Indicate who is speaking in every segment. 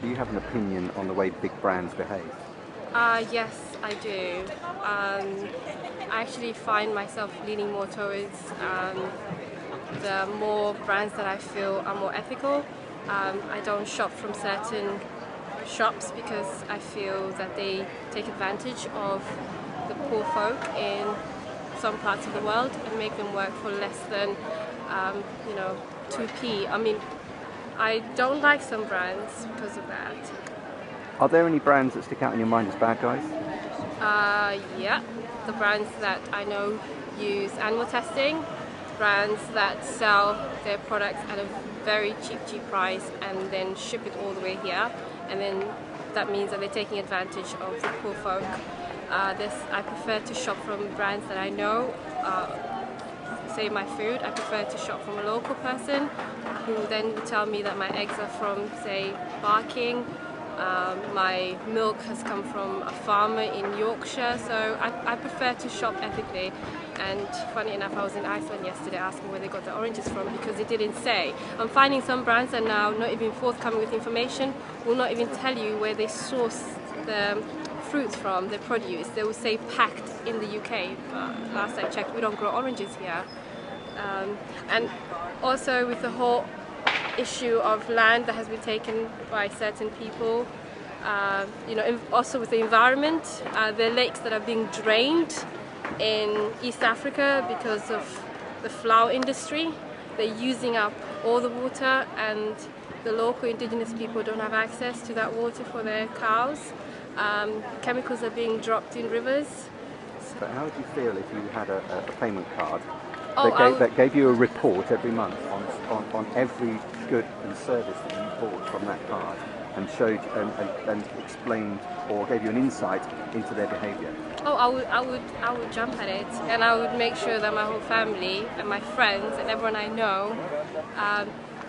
Speaker 1: do you have an opinion on the way big brands behave?
Speaker 2: Yes, I do. I actually find myself leaning more towards the more brands that I feel are more ethical. I don't shop from certain shops because I feel that they take advantage of the poor folk in some parts of the world and make them work for less than, you know, 2p. I mean, I don't like some brands because of that.
Speaker 1: Are there any brands that stick out in your mind as bad guys?
Speaker 2: Yeah, the brands that I know use animal testing, brands that sell their products at a very cheap price and then ship it all the way here, and then that means that they're taking advantage of the poor folk. I prefer to shop from brands that I know save my food. I prefer to shop from a local person who then will tell me that my eggs are from, say, Barking. My milk has come from a farmer in Yorkshire, so I prefer to shop ethically. And funny enough, I was in Iceland yesterday asking where they got the oranges from because it didn't say. I'm finding some brands are now not even forthcoming with information, will not even tell you where they source the fruits from, the produce. They will say packed in the UK, but last I checked we don't grow oranges here. And also with the whole issue of land that has been taken by certain people, also with the environment, the lakes that are being drained in East Africa because of the flower industry. They're using up all the water and the local indigenous people don't have access to that water for their cows. Chemicals are being dropped in rivers.
Speaker 1: But how would you feel if you had a payment card
Speaker 2: Oh,
Speaker 1: that gave you a report every month on every good and service that you bought from that card and showed and explained or gave you an insight into their behaviour?
Speaker 2: Oh, I would jump at it, and I would make sure that my whole family and my friends and everyone I know.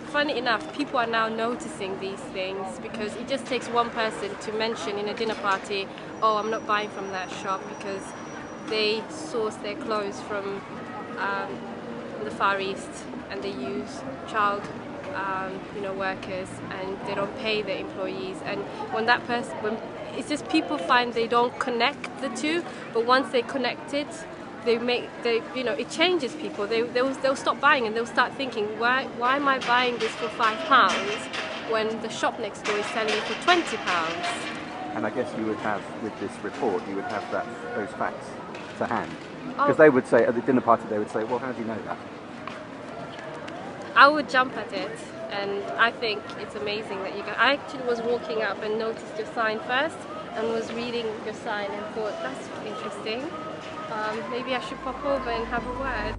Speaker 2: Funny enough, people are now noticing these things because it just takes one person to mention in a dinner party, "Oh, I'm not buying from that shop because they source their clothes from the Far East and they use child workers and they don't pay their employees." And when it's just people find they don't connect the two, but once they connect it, it changes people. They'll stop buying and they'll start thinking, why am I buying this for £5 when the shop next door is selling it for £20?
Speaker 1: And I guess you would have, with this report, you would have those facts to hand.
Speaker 2: Oh,
Speaker 1: Because they would say, at the dinner party, they would say, well, how do you know that?
Speaker 2: I would jump at it, and I think it's amazing that I actually was walking up and noticed your sign first and was reading your sign and thought, that's interesting. Maybe I should pop over and have a word.